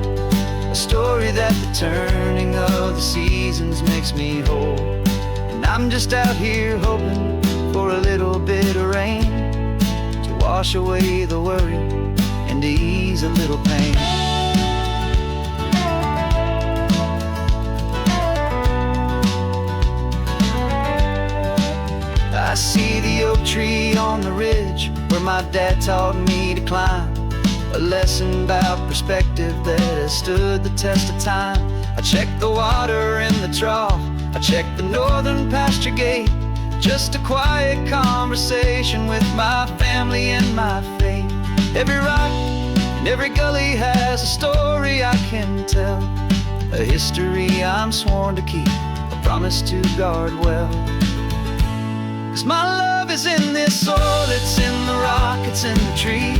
A story that the turning of the seasons makes me whole. And I'm just out here hoping for a little bit of rain to wash away the worry and to ease a little pain. I see the oak tree on the ridge where my dad taught me to climb. A lesson about perspective that has stood the test of time. I check the water in the trough, I check the northern pasture gate. Just a quiet conversation with my family and my faith. Every rock and every gully has a story I can tell, a history I'm sworn to keep, a promise to guard well. 'Cause my love is in this soil, it's in the rock, it's in the trees.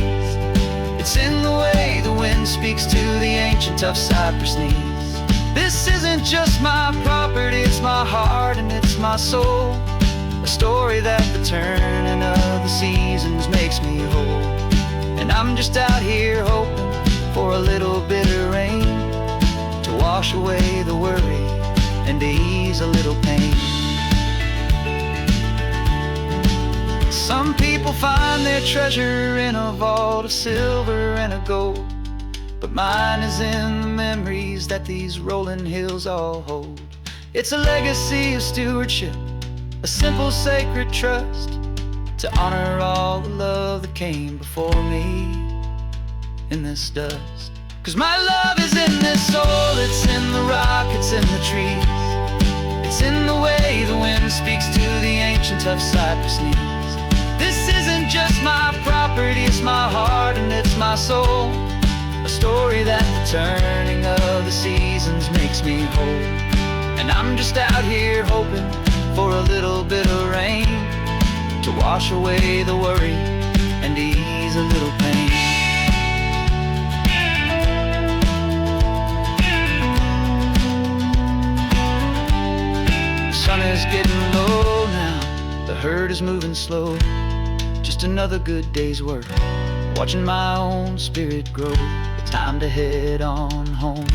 It's in the way the wind speaks to the ancient tough cypress knees. This isn't just my property, it's my heart and it's my soul. A story that the turning of the seasons makes me whole. And I'm just out here hoping for a little bit of rain to wash away the worry and to ease a little pain. Some people find their treasure in a vault of silver and of gold, but mine is in the memories that these rolling hills all hold. It's a legacy of stewardship, a simple sacred trust, to honor all the love that came before me in this dust. 'Cause my love is in this soil, it's in the rock, it's in the trees. It's in the way the wind speaks to the ancient tough cypress knees. This isn't just my property, it's my heart and it's my soul. A story that the turning of the seasons makes me whole. And I'm just out here hoping for a little bit of rain to wash away the worry and ease a little pain. The sun is getting low now, the herd is moving slow. Just another good day's work, watching my own spirit grow. Time to head on home.